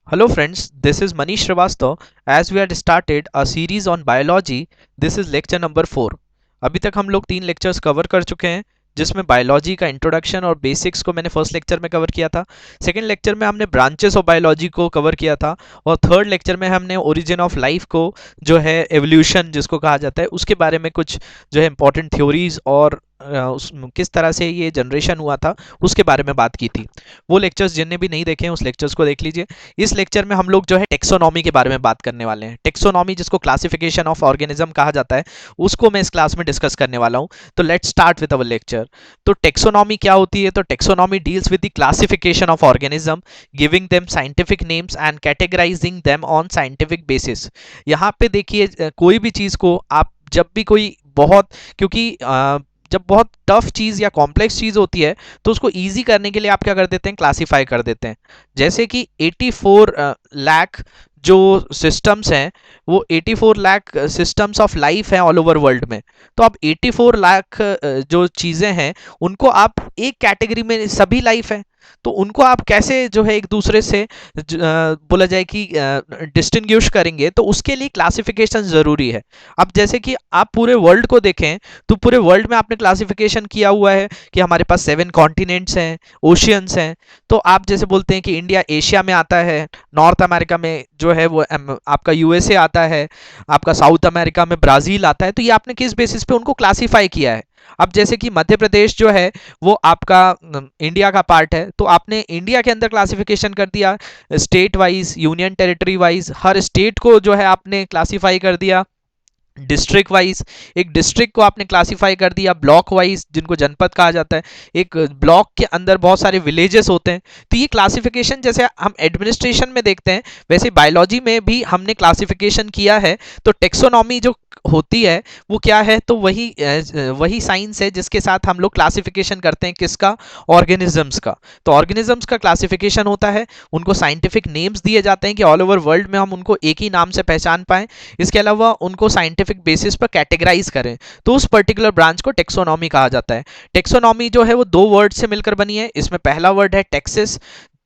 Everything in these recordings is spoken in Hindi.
Hello friends, this is Manish Srivastav. As we had started a series on biology, this is lecture number 4. अभी तक हम लोग 3 लेक्चर्स कवर कर चुके हैं जिसमें बायोलॉजी का इंट्रोडक्शन और बेसिक्स को मैंने फर्स्ट लेक्चर में कवर किया था। सेकंड लेक्चर में हमने ब्रांचेस ऑफ बायोलॉजी को कवर किया था और थर्ड लेक्चर में हमने ओरिजिन ऑफ लाइफ को जो है एवोल्यूशन जिसको कहा जाता है उसके बारे में कुछ जो है इंपॉर्टेंट थ्योरीज और किस तरह से ये जनरेशन हुआ था उसके बारे में बात की थी। वो लेक्चर्स जिनने भी नहीं देखे हैं उस लेक्चर्स को देख लीजिए। इस लेक्चर में हम लोग जो है टेक्सोनॉमी के बारे में बात करने वाले हैं। टेक्सोनॉमी जिसको क्लासिफिकेशन ऑफ ऑर्गेनिज्म कहा जाता है उसको मैं इस क्लास में डिस्कस करने वाला हूँ। तो let's start with our lecture. तो टेक्सोनॉमी क्या होती है? तो taxonomy deals with the classification of organism, giving them scientific names and categorising them on scientific basis. यहाँ पे देखिए कोई भी चीज़ को आप जब भी कोई बहुत क्योंकि जब बहुत टफ चीज़ या कॉम्प्लेक्स चीज़ होती है तो उसको इजी करने के लिए आप क्या कर देते हैं, क्लासीफाई कर देते हैं। जैसे कि 84 लाख जो सिस्टम्स हैं वो 84 लाख सिस्टम्स ऑफ लाइफ हैं ऑल ओवर वर्ल्ड में। तो अब 84 लाख जो चीज़ें हैं उनको आप एक कैटेगरी में सभी लाइफ है तो उनको आप कैसे जो है एक दूसरे से बोला जाए कि डिस्टिंग्विश करेंगे, तो उसके लिए क्लासिफिकेशन ज़रूरी है। अब जैसे कि आप पूरे वर्ल्ड को देखें तो पूरे वर्ल्ड में आपने क्लासिफिकेशन किया हुआ है कि हमारे पास 7 कॉन्टिनेंट्स हैं, ओशियंस हैं। तो आप जैसे बोलते हैं कि इंडिया एशिया में आता है, नॉर्थ अमेरिका में जो है वो आपका यूएसए आता है, आपका साउथ अमेरिका में ब्राज़ील आता है। तो ये आपने किस बेसिस पे उनको क्लासीफाई किया है? अब जैसे कि मध्य प्रदेश जो है वो आपका इंडिया का पार्ट है तो आपने इंडिया के अंदर क्लासिफिकेशन कर दिया, state wise, union territory wise हर स्टेट को जो है आपने क्लासीफाई कर दिया, डिस्ट्रिक्ट वाइज एक डिस्ट्रिक्ट को आपने क्लासिफाई कर दिया, ब्लॉक वाइज जिनको जनपद कहा जाता है, एक ब्लॉक के अंदर बहुत सारे विलेजेस होते हैं। तो ये क्लासिफिकेशन जैसे हम एडमिनिस्ट्रेशन में देखते हैं वैसे बायोलॉजी में भी हमने क्लासिफिकेशन किया है। तो टेक्सोनॉमी जो होती है वो क्या है? तो वही साइंस है जिसके साथ हम लोग क्लासिफिकेशन करते हैं किसका? ऑर्गेनिजम्स का। तो ऑर्गेनिजम्स का क्लासिफिकेशन होता है, उनको साइंटिफिक नेम्स दिए जाते हैं कि ऑल ओवर वर्ल्ड में हम उनको एक ही नाम से पहचान पाएं। इसके अलावा उनको साइंटिफिक बेसिस पर कैटेगराइज करें तो उस पर्टिकुलर ब्रांच को टेक्सोनॉमी कहा जाता है। टेक्सोनॉमी जो है वो 2 वर्ड से मिलकर बनी है। इसमें पहला वर्ड है टेक्सिस,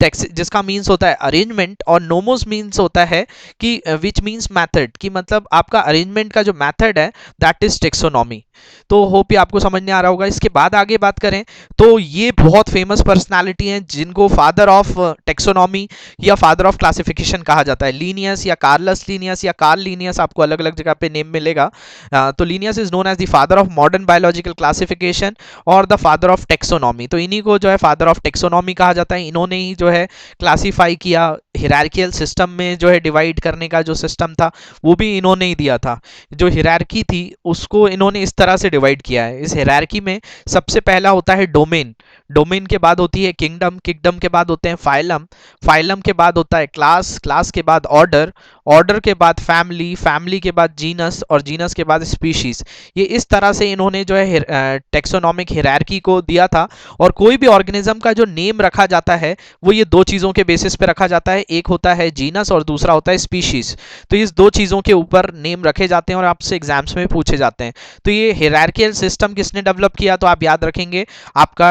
टेक्स जिसका मीन्स होता है अरेंजमेंट, और नोमोस मीन्स होता है कि विच मीन्स मैथड, कि मतलब आपका अरेंजमेंट का जो मैथड है दैट इज टेक्सोनॉमी। तो होप ये आपको समझ में आ रहा होगा। इसके बाद आगे बात करें तो ये बहुत फेमस पर्सनालिटी हैं जिनको फादर ऑफ टेक्सोनॉमी या फादर ऑफ क्लासिफिकेशन कहा जाता है। लीनियस या कार्लस लीनियस या कार्ल लीनियस आपको अलग अलग जगह पे नेम मिलेगा। तो Linnaeus is known as the father of modern biological classification और द फादर ऑफ टेक्सोनॉमी। तो इन्हीं को जो है फादर ऑफ टेक्सोनॉमी कहा जाता है। इन्होंने ही जो है क्लासीफाई किया, हिरार्कियल सिस्टम में जो है डिवाइड करने का जो सिस्टम था वो भी इन्होंने ही दिया था। जो हिरार्की थी उसको इन्होंने इस तरह से डिवाइड किया है। इस हिरार्की में सबसे पहला होता है डोमेन, डोमेन के बाद होती है किंगडम, किंगडम के बाद होते हैं फाइलम, फाइलम के बाद होता है क्लास, क्लास के बाद ऑर्डर, ऑर्डर के बाद फैमिली, फैमिली के बाद जीनस और जीनस के बाद स्पीशीज। ये इस तरह से इन्होंने जो है टेक्सोनॉमिक हिरार्की को दिया था। और कोई भी ऑर्गेनिज्म का जो नेम रखा जाता है वो ये 2 चीज़ों के बेसिस पे रखा जाता है, एक होता है जीनस और दूसरा होता है स्पीशीज। तो इस 2 चीज़ों के ऊपर नेम रखे जाते हैं और आपसे एग्जाम्स में पूछे जाते हैं। तो ये हिरार्कियल सिस्टम किसने डेवलप किया? तो आप याद रखेंगे आपका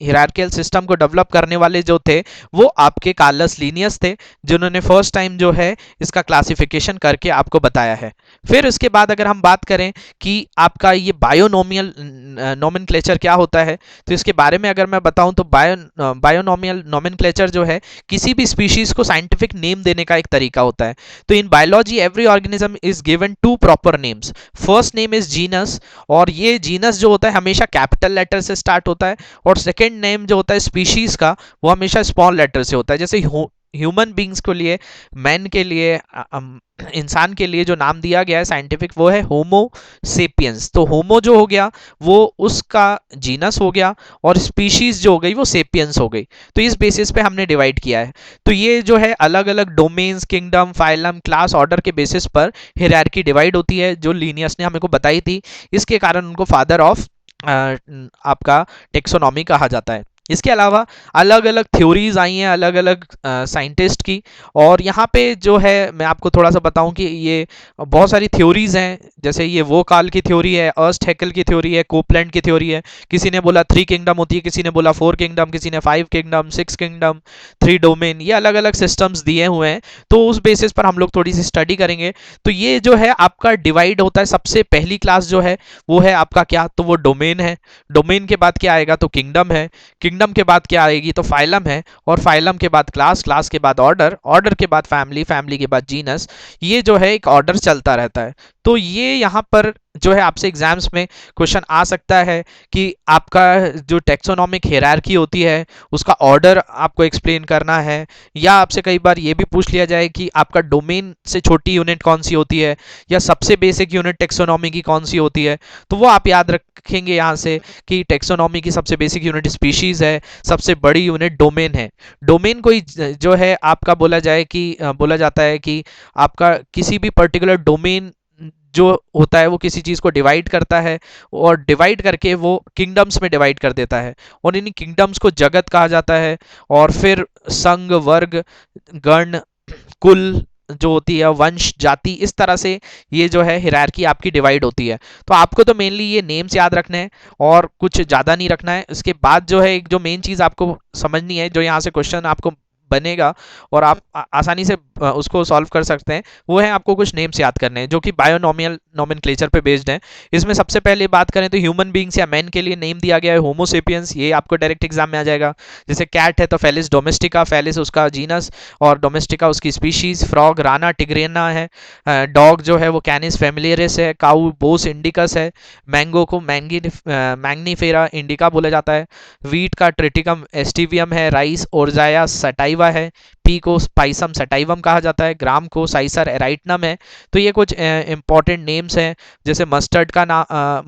हिरार्कियल सिस्टम को डेवलप करने वाले जो थे वो आपके कार्लस लीनियस थे जिन्होंने फर्स्ट टाइम जो है इसका क्लासिफिकेशन करके आपको बताया है। फिर उसके बाद अगर हम बात करें कि आपका ये बायोनोमियल नोमेनक्लेचर क्या होता है तो इसके बारे में अगर मैं बताऊं तो बायोनोमियल नोमेनक्लेचर जो है किसी भी स्पीशीज को साइंटिफिक नेम देने का एक तरीका होता है। तो in biology every organism is given 2 proper names. First name is genus, और ये जीनस जो होता है हमेशा कैपिटल लेटर से स्टार्ट होता है, और सेकेंड नेम जो होता है स्पीशीज का वो हमेशा स्मॉल लेटर से होता है। जैसे ह्यूमन बींग्स के लिए, मैन के लिए, इंसान के लिए जो नाम दिया गया है साइंटिफिक वो है होमो सेपियंस। तो होमो जो हो गया वो उसका जीनस हो गया और स्पीशीज जो हो गई वो सेपियंस हो गई। तो इस बेसिस पे हमने डिवाइड किया है। तो ये जो है अलग अलग domains, kingdom, phylum, class, order के बेसिस पर हिरार्की डिवाइड होती है जो लीनियस ने हमें को बताई थी। इसके कारण उनको फादर ऑफ आपका टेक्सोनॉमी कहा जाता है। इसके अलावा अलग अलग थ्योरीज आई हैं अलग अलग साइंटिस्ट की। और यहाँ पे जो है मैं आपको थोड़ा सा बताऊं कि ये बहुत सारी थ्योरीज हैं। जैसे ये वो काल की थ्योरी है, अर्स्ट हैकल की थ्योरी है, कोपलैंड की थ्योरी है। किसी ने बोला 3 किंगडम होती है, किसी ने बोला 4 किंगडम, किसी ने 5 किंगडम, 6 किंगडम, 3 डोमेन, ये अलग अलग सिस्टम्स दिए हुए हैं। तो उस बेसिस पर हम लोग थोड़ी सी स्टडी करेंगे। तो ये जो है आपका डिवाइड होता है। सबसे पहली क्लास जो है वो है आपका क्या, तो वो डोमेन है। डोमेन के बाद क्या आएगा, तो किंगडम है। किंगडम के बाद क्या आएगी, तो फाइलम है। और फाइलम के बाद क्लास, क्लास के बाद ऑर्डर, ऑर्डर के बाद फैमिली, फैमिली के बाद जीनस। ये जो है एक ऑर्डर चलता रहता है। तो ये यहाँ पर जो है आपसे एग्जाम्स में क्वेश्चन आ सकता है कि आपका जो टेक्सोनॉमिक हायरार्की होती है उसका ऑर्डर आपको एक्सप्लेन करना है। या आपसे कई बार ये भी पूछ लिया जाए कि आपका डोमेन से छोटी यूनिट कौन सी होती है, या सबसे बेसिक यूनिट टेक्सोनॉमी की कौन सी होती है। तो वो आप याद रखेंगे यहाँ से कि टेक्सोनॉमी की सबसे बेसिक यूनिट स्पीशीज है, सबसे बड़ी यूनिट डोमेन है। डोमेन कोई जो है आपका बोला जाए कि बोला जाता है कि आपका किसी भी पर्टिकुलर डोमेन जो होता है वो किसी चीज़ को डिवाइड करता है, और डिवाइड करके वो किंगडम्स में डिवाइड कर देता है। और इन किंगडम्स को जगत कहा जाता है। और फिर संघ, वर्ग, गण, कुल जो होती है, वंश, जाति, इस तरह से ये जो है हिरारकी आपकी डिवाइड होती है। तो आपको तो मेनली ये नेम्स याद रखने हैं और कुछ ज़्यादा नहीं रखना है। इसके बाद जो है एक जो मेन चीज़ आपको समझनी है, जो यहाँ से क्वेश्चन आपको बनेगा और आप आसानी से उसको सॉल्व कर सकते हैं, वो है आपको कुछ नेम्स याद करने हैं जो कि बायोनॉमियल नोमेनक्लेचर पे बेस्ड हैं। इसमें सबसे पहले बात करें तो ह्यूमन बींग्स या मैन के लिए नेम दिया गया है होमोसेपियंस, ये आपको डायरेक्ट एग्जाम में आ जाएगा। जैसे कैट है तो फेलिस डोमेस्टिका, फेलिस उसका जीनस और डोमेस्टिका उसकी स्पीशीज। फ्रॉग राना टिग्रेना है। डॉग जो है वो कैनिस फेमिलियरिस है। काऊ बोस इंडिकस है। मैंगो को मैंगनीफेरा इंडिका बोला जाता है। वीट का ट्रिटिकम एस्टिवियम है। राइस ओरजाया सटाइवा है। पी को स्पाइसम सटाइवम कहा जाता है। ग्राम को साइसर एराइटनम है। तो ये कुछ इंपॉर्टेंट नेम्स हैं। जैसे मस्टर्ड का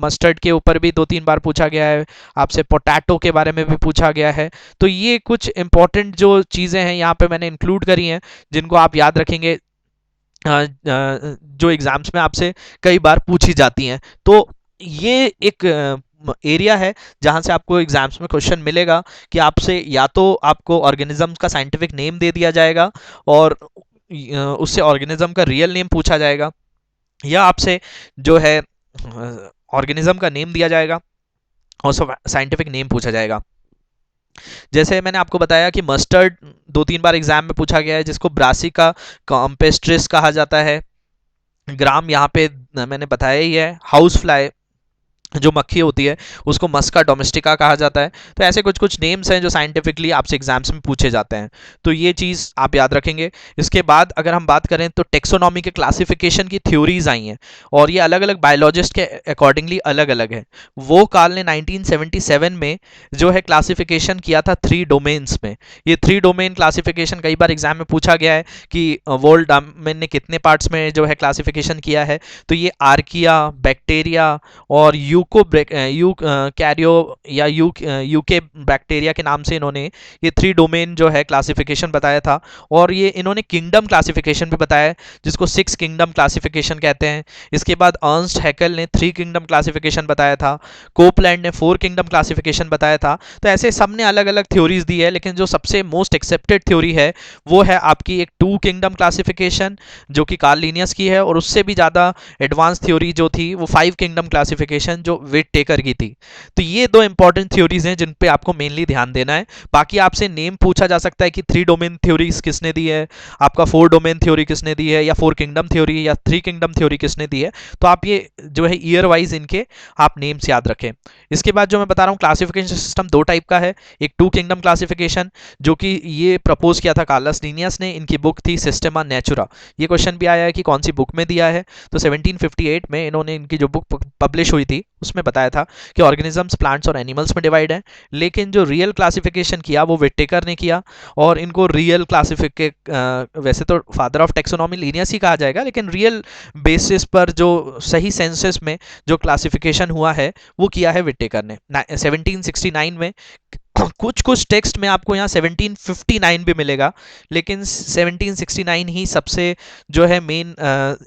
मस्टर्ड के ऊपर भी 2-3 बार पूछा गया है आपसे। पोटैटो के बारे में भी पूछा गया है। तो ये कुछ इंपॉर्टेंट जो चीज़ें हैं यहाँ पे मैंने इंक्लूड करी हैं, जिनको आप याद रखेंगे, जो एग्जाम्स में आपसे कई बार पूछी जाती हैं। तो ये एक एरिया है जहां से आपको एग्जाम्स में क्वेश्चन मिलेगा कि आपसे या तो आपको ऑर्गेनिज्म का साइंटिफिक नेम दे दिया जाएगा और उससे ऑर्गेनिज्म का रियल नेम पूछा जाएगा, या आपसे जो है ऑर्गेनिज्म का नेम दिया जाएगा और साइंटिफिक नेम पूछा जाएगा। जैसे मैंने आपको बताया कि मस्टर्ड 2-3 बार एग्जाम में पूछा गया है, जिसको ब्रासिका कॉम्पेस्ट्रिस कहा जाता है। ग्राम यहाँ पे मैंने बताया ही है। हाउस फ्लाई जो मक्खी होती है उसको मस्का डोमेस्टिका कहा जाता है। तो ऐसे कुछ कुछ नेम्स हैं जो साइंटिफिकली आपसे एग्जाम्स में पूछे जाते हैं। तो ये चीज़ आप याद रखेंगे। इसके बाद अगर हम बात करें तो टेक्सोनॉमी के क्लासिफिकेशन की थ्योरीज आई हैं, और ये अलग अलग बायोलॉजिस्ट के अकॉर्डिंगली अलग अलग है। वो काल ने 1977 में जो है क्लासिफिकेशन किया था 3 डोमेन्स में। ये 3 डोमेन क्लासिफिकेशन कई बार एग्जाम में पूछा गया है कि वर्ल्ड डोमेन ने कितने पार्ट्स में जो है क्लासिफिकेशन किया है। तो ये आर्किया, बैक्टीरिया और यू कैरियो या यूके बैक्टीरिया के नाम से इन्होंने ये 3 डोमेन जो है क्लासिफिकेशन बताया था। और ये इन्होंने किंगडम क्लासिफिकेशन भी बताया, जिसको 6 किंगडम क्लासिफिकेशन कहते हैं। इसके बाद अर्नस्ट हैकेल ने 3 किंगडम क्लासिफिकेशन बताया था। कोपलैंड ने 4 किंगडम क्लासिफिकेशन बताया था। तो ऐसे सब ने अलग अलग थ्योरीज दी है, लेकिन जो सबसे मोस्ट एक्सेप्टेड थ्योरी है वो है आपकी एक 2 किंगडम क्लासिफिकेशन, जो कि कार्ल लिनियस की है। और उससे भी ज़्यादा एडवांस थ्योरी जो थी वो 5 किंगडम क्लासिफिकेशन जो विट टेकर की थी। तो ये 2 इंपॉर्टेंट थ्योरीज हैं जिन पे आपको मेनली ध्यान देना है। बाकी आपसे नेम पूछा जा सकता है कि 3 डोमेन थ्योरीज किसने दी है, आपका 4 डोमेन थ्योरी किसने दी है, या 4 किंगडम थ्योरी या 3 किंगडम थ्योरी किसने दी है। तो आप ये जो है ईयर वाइज इनके आप नेम्स याद रखें। इसके बाद जो मैं बता रहा हूँ क्लासिफिकेशन सिस्टम 2 टाइप का है। एक 2 किंगडम क्लासिफिकेशन जो कि ये प्रपोज किया था कार्लस लिनियस ने, इनकी बुक थी सिस्टेमा नेचुरा। ये क्वेश्चन भी आया है कि कौन सी बुक में दिया है। तो 1758 में इन्होंने इनकी जो बुक पब्लिश हुई थी उसमें बताया था कि ऑर्गेनिजम्स प्लांट्स और एनिमल्स में डिवाइड है। लेकिन जो रियल क्लासिफिकेशन किया वो विटेकर ने किया, और इनको रियल क्लासिफिके वैसे तो फादर ऑफ टेक्सोनॉमी लिनियस ही कहा जाएगा, लेकिन रियल बेसिस पर जो सही सेंसेस में जो क्लासिफिकेशन हुआ है वो किया है विटेकर ने 1769 में। कुछ कुछ टेक्स्ट में आपको यहाँ 1759 भी मिलेगा, लेकिन 1769 ही सबसे जो है मेन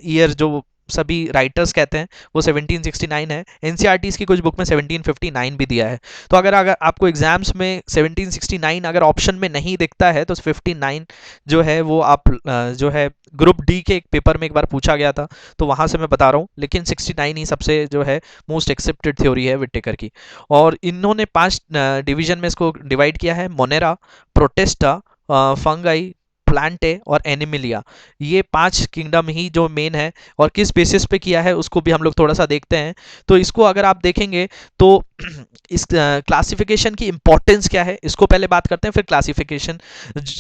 ईयर जो सभी राइटर्स कहते हैं वो 1769 है। एनसीईआरटी की कुछ बुक में 1759 भी दिया है। तो अगर अगर आपको एग्जाम्स में 1769 अगर ऑप्शन में नहीं दिखता है तो 59 जो है वो आप जो है ग्रुप डी के एक पेपर में एक बार पूछा गया था, तो वहाँ से मैं बता रहा हूँ, लेकिन 69 ही सबसे जो है मोस्ट एक्सेप्टेड थ्योरी है विटेकर की। और इन्होंने 5 डिवीजन में इसको डिवाइड किया है, मोनेरा, प्रोटेस्टा, फंगाई, प्लांटे और एनिमिलिया। ये 5 किंगडम ही जो मेन है, और किस बेसिस पे किया है उसको भी हम लोग थोड़ा सा देखते हैं। तो इसको अगर आप देखेंगे तो इस क्लासिफिकेशन की इंपॉर्टेंस क्या है इसको पहले बात करते हैं, फिर क्लासिफिकेशन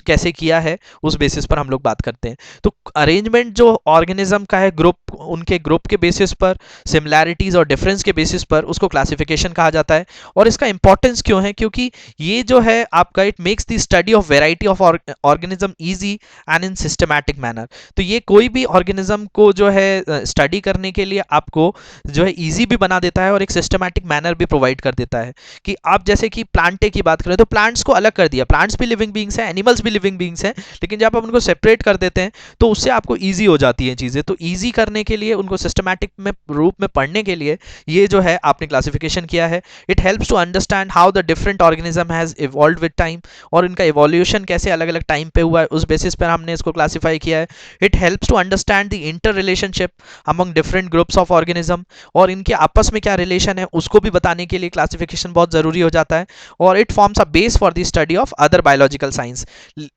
कैसे किया है उस बेसिस पर हम लोग बात करते हैं। तो अरेंजमेंट जो ऑर्गेनिज्म का है, ग्रुप उनके ग्रुप के बेसिस पर, सिमिलैरिटीज और डिफरेंस के बेसिस पर उसको क्लासिफिकेशन कहा जाता है। और इसका इंपॉर्टेंस क्यों है, क्योंकि ये जो है आपका it makes the study of variety of organism easy and in systematic manner. तो ये कोई भी ऑर्गेनिज्म को जो है स्टडी करने के लिए आपको जो है इजी भी बना देता है और एक सिस्टमैटिक मैनर भी प्रोवाइड कर देता है। कि आप जैसे कि प्लांटे की बात करें तो प्लांट्स को अलग कर दिया, प्लांट्स भी लिविंग बींग्स हैं, एनिमल्स भी लिविंग बींग्स हैं, लेकिन जब आप उनको सेपरेट कर देते हैं तो उससे आपको ईजी हो जाती है चीज़ें। तो ईजी करने के लिए, उनको सिस्टमैटिक में रूप में पढ़ने के लिए ये जो है आपने क्लासिफिकेशन किया है। It helps to understand how the different organism has evolved with time, और इनका इवोल्यूशन कैसे अलग अलग टाइम पे हुआ है उस बेसिस पर हमने इसको क्लासीफाई किया है। It helps to understand the inter relationship among different groups of organism, और इनके आपस में क्या रिलेशन है उसको भी बताने के लिए क्लासिफिकेशन बहुत ज़रूरी हो जाता है। और it forms a base for the study of other biological science,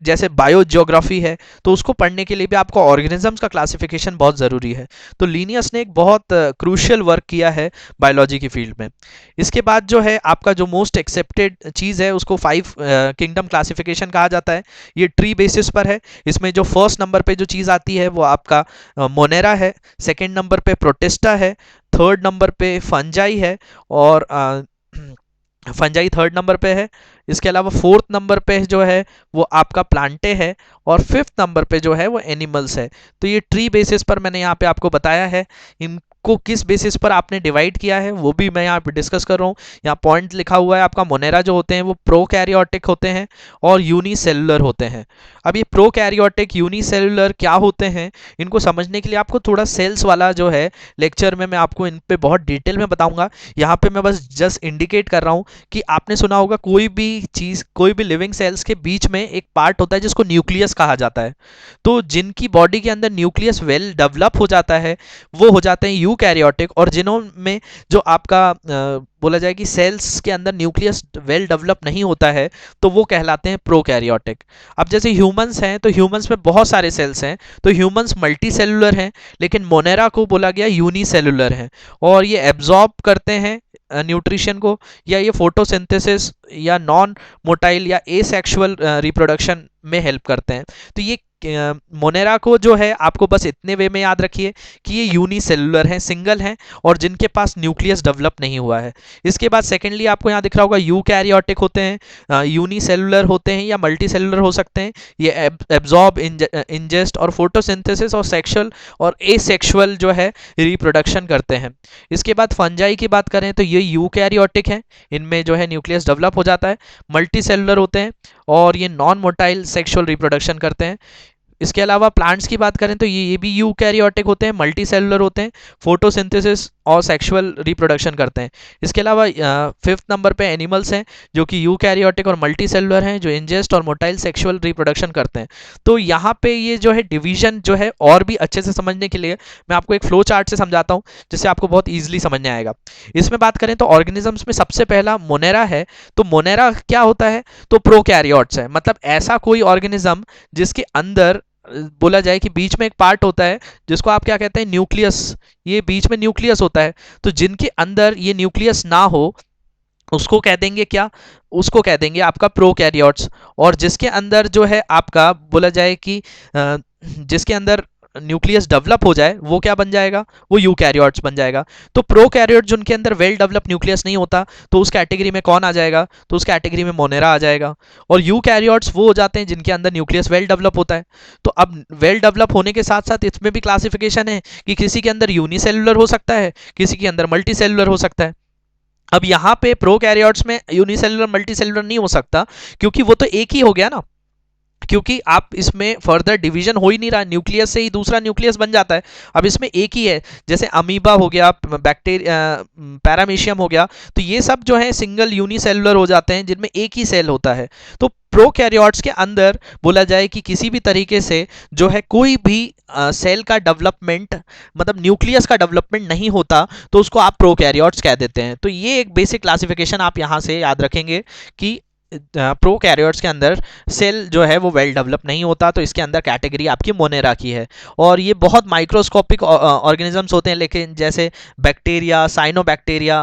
जैसे बायोजियोग्राफी है तो उसको पढ़ने के लिए भी आपको ऑर्गेनिजम्स का क्लासिफिकेशन बहुत ज़रूरी है। तो लिनियस ने एक बहुत क्रूशियल वर्क किया है बायोलॉजी की फील्ड में। इसके बाद जो है आपका जो मोस्ट एक्सेप्टेड चीज़ है उसको 5 किंगडम क्लासिफिकेशन कहा जाता है। ये ट्री बेसिस पर है। इसमें जो फर्स्ट नंबर पे जो चीज़ आती है वो आपका मोनेरा है, सेकेंड नंबर पे प्रोटेस्टा है, थर्ड नंबर पे फंजाई है, और फंजाई थर्ड नंबर पे है। इसके अलावा फोर्थ नंबर पे जो है वो आपका प्लांटे है, और फिफ्थ नंबर पे जो है वो एनिमल्स है। तो ये ट्री बेसिस पर मैंने यहाँ पे आपको बताया है। इनको किस बेसिस पर आपने डिवाइड किया है वो भी मैं यहाँ पे डिस्कस कर रहा हूँ। यहाँ पॉइंट लिखा हुआ है आपका, मोनेरा जो होते हैं वो प्रोकैरियोटिक होते हैं और यूनिसेलुलर होते हैं। अब ये प्रोकैरियोटिक यूनिसेलुलर क्या होते हैं, इनको समझने के लिए आपको थोड़ा सेल्स वाला जो है लेक्चर में मैं आपको इन पे बहुत डिटेल में बताऊंगा। यहाँ पे मैं बस जस्ट इंडिकेट कर रहा हूँ कि आपने सुना होगा कोई भी चीज़, कोई भी लिविंग सेल्स के बीच में एक पार्ट होता है जिसको न्यूक्लियस कहा जाता है। तो जिनकी बॉडी के अंदर न्यूक्लियस वेल डेवलप हो जाता है वो हो जाते हैं यूकैरियोटिक, और जिन्हों में जो आपका बोला जाए कि सेल्स के अंदर न्यूक्लियस वेल डेवलप नहीं होता है तो वो कहलाते हैं प्रोकैरियोटिक। अब जैसे ह्यूमंस हैं तो ह्यूमंस में बहुत सारे सेल्स हैं, तो ह्यूमंस मल्टी सेलुलर हैं, लेकिन मोनेरा को बोला गया यूनिसेलुलर है, और ये एब्जॉर्ब करते हैं न्यूट्रिशन को, या ये फोटोसिंथेसिस या नॉन मोटाइल या एसेक्सुअल रिप्रोडक्शन में हेल्प करते हैं। तो ये मोनेरा को जो है आपको बस इतने वे में याद रखिए कि ये यूनिसेलुलर हैं, सिंगल हैं, और जिनके पास न्यूक्लियस डेवलप नहीं हुआ है। इसके बाद सेकेंडली आपको यहाँ दिख रहा होगा यूकैरियोटिक होते हैं, यूनिसेलुलर होते हैं या मल्टी सेलुलर हो सकते हैं। ये एब्जॉर्ब, इंजेस्ट और फोटोसिंथेसिस और सेक्सुअल और एसेक्सुअल जो है रिप्रोडक्शन करते हैं। इसके बाद फंजाई की बात करें तो ये यूकैरियोटिक हैं, इनमें जो है न्यूक्लियस डेवलप हो जाता है, मल्टी सेलुलर होते हैं, और ये नॉन मोटाइल सेक्सुअल रिप्रोडक्शन करते हैं। इसके अलावा प्लांट्स की बात करें तो ये भी यूकैरियोटिक होते हैं, मल्टी सेलुलर होते हैं, फोटोसिंथेसिस और सेक्सुअल रिप्रोडक्शन करते हैं। इसके अलावा फिफ्थ नंबर पे एनिमल्स हैं जो कि यूकैरियोटिक और मल्टी सेलुलर हैं, जो इंजेस्ट और मोटाइल सेक्सुअल रिप्रोडक्शन करते हैं। तो यहाँ पे ये जो है डिवीजन जो है और भी अच्छे से समझने के लिए मैं आपको एक फ्लो चार्ट से समझाता हूँ जिससे आपको बहुत ईजिली समझ में आएगा। इसमें बात करें तो ऑर्गेनिजम्स में सबसे पहला मोनेरा है। तो मोनेरा क्या होता है, तो प्रोकैरियोट्स है, मतलब ऐसा कोई ऑर्गेनिज्म जिसके अंदर बोला जाए कि बीच में एक पार्ट होता है जिसको आप क्या कहते हैं, न्यूक्लियस। ये बीच में न्यूक्लियस होता है, तो जिनके अंदर ये न्यूक्लियस ना हो उसको कह देंगे क्या, उसको कह देंगे आपका प्रोकैरियोट्स। और जिसके अंदर जो है आपका बोला जाए कि जिसके अंदर न्यूक्लियस डेवलप हो जाए वो क्या बन जाएगा, वो यूकैरियोट्स बन जाएगा। तो प्रोकैरियोट जिनके अंदर वेल डेवलप न्यूक्लियस नहीं होता तो उस कैटेगरी में कौन आ जाएगा, तो उस कैटेगरी में मोनेरा आ जाएगा। और यूकैरियोट्स वो हो जाते हैं जिनके अंदर न्यूक्लियस वेल डेवलप होता है। तो अब वेल डेवलप होने के साथ साथ इसमें भी क्लासिफिकेशन है कि किसी के अंदर यूनिसेलुलर हो सकता है, किसी के अंदर मल्टी सेलुलर हो सकता है। अब यहाँ पे प्रोकैरियोट्स में यूनिसेलुलर मल्टी सेलुलर नहीं हो सकता क्योंकि वो तो एक ही हो गया ना, क्योंकि आप इसमें फर्दर डिवीजन हो ही नहीं रहा, न्यूक्लियस से ही दूसरा न्यूक्लियस बन जाता है। अब इसमें एक ही है, जैसे अमीबा हो गया, बैक्टीरिया, पैरामीशियम हो गया, तो ये सब जो है सिंगल यूनिसेलुलर हो जाते हैं जिनमें एक ही सेल होता है। तो प्रोकैरियोट्स के अंदर बोला जाए कि किसी भी तरीके से जो है कोई भी सेल का डेवलपमेंट, मतलब न्यूक्लियस का डेवलपमेंट नहीं होता, तो उसको आप प्रोकैरियोट्स कह देते हैं। तो ये एक बेसिक क्लासिफिकेशन आप यहाँ से याद रखेंगे कि प्रोकैरियोट्स के अंदर सेल जो है वो वेल डेवलप नहीं होता, तो इसके अंदर कैटेगरी आपकी मोनेरा की है। और ये बहुत माइक्रोस्कोपिक ऑर्गेनिजम्स होते हैं, लेकिन जैसे बैक्टीरिया, साइनोबैक्टीरिया,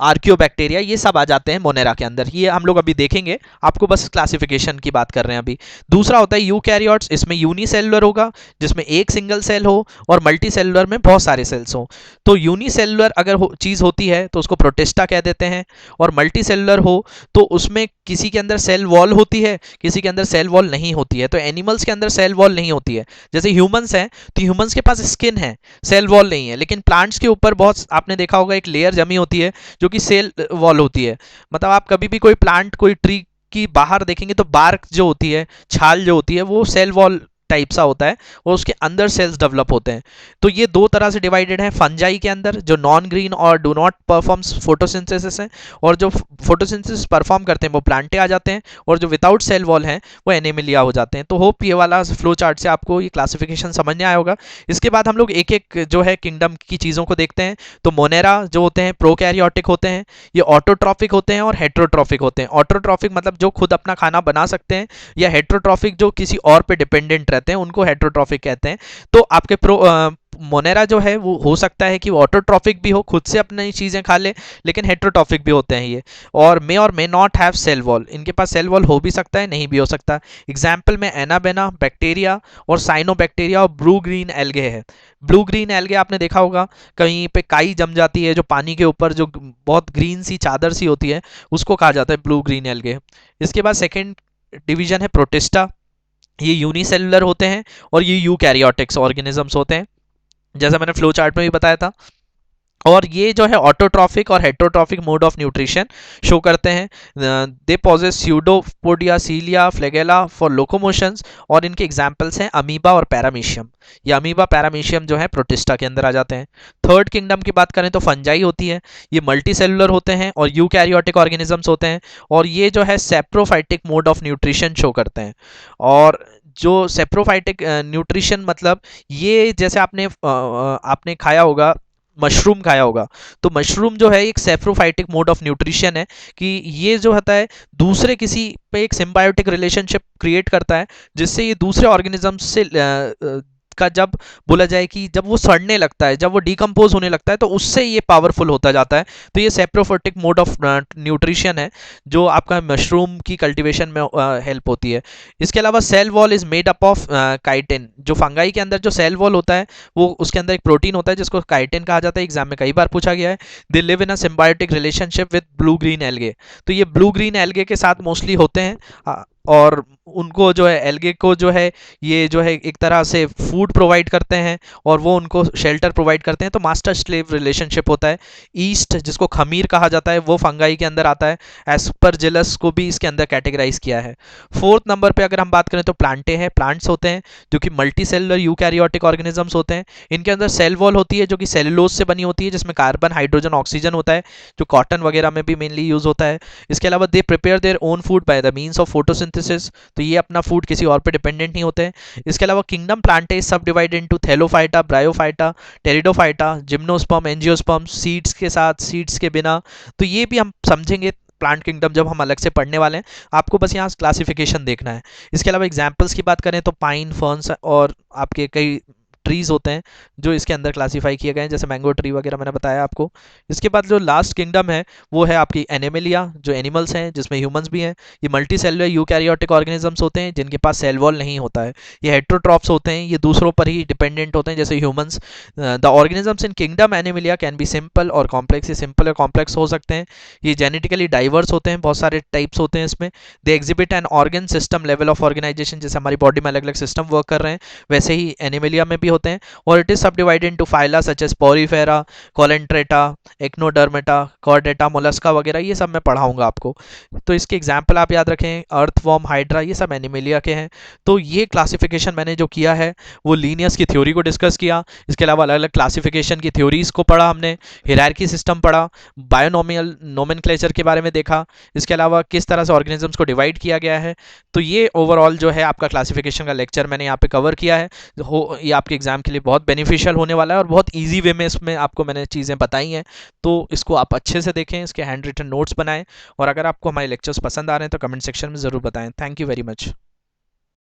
आर्कियोबैक्टीरिया, ये सब आ जाते हैं मोनेरा के अंदर। ये हम लोग अभी देखेंगे, आपको बस क्लासिफिकेशन की बात कर रहे हैं अभी। दूसरा होता है यूकैरियोट्स, इसमें यूनिसेलुलर होगा जिसमें एक सिंगल सेल हो, और मल्टी सेलुलर में बहुत सारे सेल्स हो। तो यूनिसेलुलर अगर चीज़ होती है तो उसको प्रोटिस्टा कह देते हैं, और मल्टी सेलुलर हो तो उसमें किसी के अंदर सेल वॉल होती है, किसी के अंदर सेल वॉल नहीं होती है। तो एनिमल्स के अंदर सेल वॉल नहीं होती है, जैसे ह्यूमंस हैं तो ह्यूमंस के पास स्किन है, सेल वॉल नहीं है। लेकिन प्लांट्स के ऊपर बहुत आपने देखा होगा एक लेयर जमी होती है जो कि सेल वॉल होती है। मतलब आप कभी भी कोई प्लांट, कोई ट्री की बाहर देखेंगे तो बार्क जो होती है, छाल जो होती है, वो सेल वॉल टाइप सा होता है, और उसके अंदर सेल्स डेवलप होते हैं। तो ये दो तरह से डिवाइडेड है, फंजाई के अंदर जो नॉन ग्रीन और डू नॉट परफॉर्म्स फोटोसिंथेसिस है, और जो फोटोसिंथेसिस परफॉर्म करते हैं वो प्लांटे आ जाते हैं, और जो विदाउट सेल वॉल हैं वो एनिमिलिया हो जाते हैं। तो होप ये वाला फ्लो चार्ट से आपको ये क्लासिफिकेशन समझ में आया होगा। इसके बाद हम लोग एक एक जो है किंगडम की चीज़ों को देखते हैं। तो मोनेरा जो होते हैं प्रोकैरियोटिक होते हैं, ये ऑटोट्रॉफिक होते हैं और हेट्रोट्रॉफिक होते हैं। ऑटोट्रॉफिक मतलब जो खुद अपना खाना बना सकते हैं, या हेट्रोट्रॉफिक जो किसी और पे डिपेंडेंट रहते हैं, उनको हेट्रोट्रॉफिक कहते हैं। तो आपके मोनेरा जो है वो हो सकता है कि वो ऑटोट्रॉफिक भी हो, खुद से अपनी चीज़ें खा ले, लेकिन हेट्रोट्रॉफिक भी होते हैं ये। और may not have cell wall, इनके पास सेल वॉल हो भी सकता है, नहीं भी हो सकता। एग्जाम्पल में एनाबेना बैक्टीरिया और साइनोबैक्टीरिया और ब्लू ग्रीन एल्गे है। ब्लू ग्रीन एल्गे आपने देखा होगा, कहीं पे काई जम जाती है जो पानी के ऊपर, जो बहुत ग्रीन सी चादर सी होती है, उसको कहा जाता है ब्लू ग्रीन एल्गे। इसके बाद सेकेंड डिवीजन है प्रोटिस्टा, ये यूनिसेलुलर होते हैं और ये यूकैरियोटिक्स ऑर्गेनिजम्स होते हैं, जैसा मैंने फ्लो चार्ट में भी बताया था। और ये जो है ऑटोट्रॉफिक और heterotrophic mode of nutrition show करते हैं। दे पॉजेस स्यूडोपोडिया, सीलिया, फ्लेगेला फॉर लोकोमोशंस, और इनके एग्जांपल्स हैं अमीबा और पैरामीशियम। ये अमीबा पैरामीशियम जो है प्रोटिस्टा के अंदर आ जाते हैं। थर्ड किंगडम की बात करें तो फंजाई होती है, ये मल्टी सेलुलर होते हैं और यूकैरियोटिक ऑर्गेनिजम्स होते हैं, और ये जो है saprophytic mode of nutrition show करते हैं। और जो सेप्रोफाइटिक न्यूट्रिशन मतलब ये, जैसे आपने खाया होगा, मशरूम खाया होगा, तो मशरूम जो है एक सेप्रोफाइटिक मोड ऑफ न्यूट्रिशन है, कि ये जो होता है दूसरे किसी पे एक सिम्बायोटिक रिलेशनशिप क्रिएट करता है, जिससे ये दूसरे ऑर्गेनिजम्स से का जब बोला जाए कि जब वो सड़ने लगता है, जब वो डिकम्पोज होने लगता है, तो उससे ये पावरफुल होता जाता है। तो ये सेप्रोफाइटिक मोड ऑफ न्यूट्रिशन है जो आपका मशरूम की कल्टीवेशन में हेल्प होती है। इसके अलावा cell wall is made up of chitin, जो फंगाई के अंदर जो सेल वॉल होता है वो उसके अंदर एक प्रोटीन होता है जिसको काइटिन कहा जाता है। एग्जाम में कई बार पूछा गया है। They live in a symbiotic relationship with blue green algae, तो ये ब्लू ग्रीन एल्गे के साथ मोस्टली होते हैं, और उनको जो है एल्गे को जो है ये जो है एक तरह से फूड प्रोवाइड करते हैं, और वो उनको शेल्टर प्रोवाइड करते हैं। तो मास्टर स्लेव रिलेशनशिप होता है। ईस्ट, जिसको खमीर कहा जाता है, वो फंगाई के अंदर आता है। एस्परजिलस को भी इसके अंदर कैटेगराइज किया है। फोर्थ नंबर पे अगर हम बात करें तो प्लांटे हैं, प्लांट्स होते हैं जो कि मल्टी सेलुलर यूकैरियोटिक ऑर्गेनिजम्स होते हैं। इनके अंदर सेल वॉल होती है जो कि सेलुलोज से बनी होती है, जिसमें कार्बन, हाइड्रोजन, ऑक्सीजन होता है, जो कॉटन वगैरह में भी मेनली यूज होता है। इसके अलावा they prepare their own food by the means of photosynthesis, तो ये अपना फूड किसी और पे डिपेंडेंट नहीं होते हैं। इसके अलावा किंगडम प्लांटे सब divide into Thallophyta, bryophyta, pteridophyta, gymnosperm, angiosperm, seeds के साथ, सीड्स के बिना। तो ये भी हम समझेंगे प्लांट किंगडम जब हम अलग से पढ़ने वाले हैं, आपको बस यहाँ क्लासिफिकेशन देखना है। इसके अलावा एग्जाम्पल्स की बात करें तो पाइन, फर्न्स और आपके कई ट्रीज होते हैं जो इसके अंदर क्लासीफाई किए गए हैं, जैसे मैंगो ट्री वगैरह मैंने बताया आपको। इसके बाद जो लास्ट किंगडम है वो है आपकी एनिमलिया, जो एनिमल्स हैं जिसमें ह्यूमंस भी हैं। ये मल्टी सेलुलर यूकैरियोटिक ऑर्गेनिजम्स होते हैं जिनके पास सेल वॉल नहीं होता है। ये हेट्रोट्रॉफ्स होते हैं, ये दूसरों पर ही डिपेंडेंट होते हैं जैसे humans. The organisms in kingdom Animalia can be simple और कॉम्प्लेक्स, ये सिंपल और कॉम्प्लेक्स हो सकते हैं। ये जेनेटिकली डाइवर्स होते हैं, बहुत सारे टाइप्स होते हैं इसमें। They exhibit an organ system level of organization, जैसे हमारी बॉडी में अलग अलग सिस्टम वर्क कर रहे हैं वैसे ही एनिमलिया में भी होते हैं और it is subdivided into phyla such as Porifera, Coelenterata, Echinodermata, Chordata, Mollusca वगैरह, ये सब मैं पढ़ाऊंगा आपको। तो इसके एग्जाम्पल आप याद रखें, अर्थवॉर्म, हाइड्रा, ये सब एनिमेलिया के हैं। तो ये क्लासिफिकेशन मैंने जो किया है वो लीनियस की थ्योरी को डिस्कस किया, इसके अलावा अलग अलग क्लासिफिकेशन की थ्योरीज को पढ़ा हमने, हिरार्की सिस्टम पढ़ा, बायोनोमियल नोमेनक्लेचर के बारे में देखा, इसके अलावा किस तरह से ऑर्गेनिजम्स को डिवाइड किया गया है। तो ये ओवरऑल जो है आपका क्लासिफिकेशन का लेक्चर मैंने यहाँ पे कवर किया है। ये आपके एग्जाम के लिए बहुत बेनिफिशियल होने वाला है और बहुत ईजी वे में इसमें आपको मैंने चीज़ें बताई हैं। तो इसको आप अच्छे से देखें, इसके हैंड रिटन नोट्स बनाएं, और अगर आपको हमारे लेक्चर्स पसंद आ रहे हैं तो कमेंट सेक्शन में ज़रूर बताएं। Thank you very much.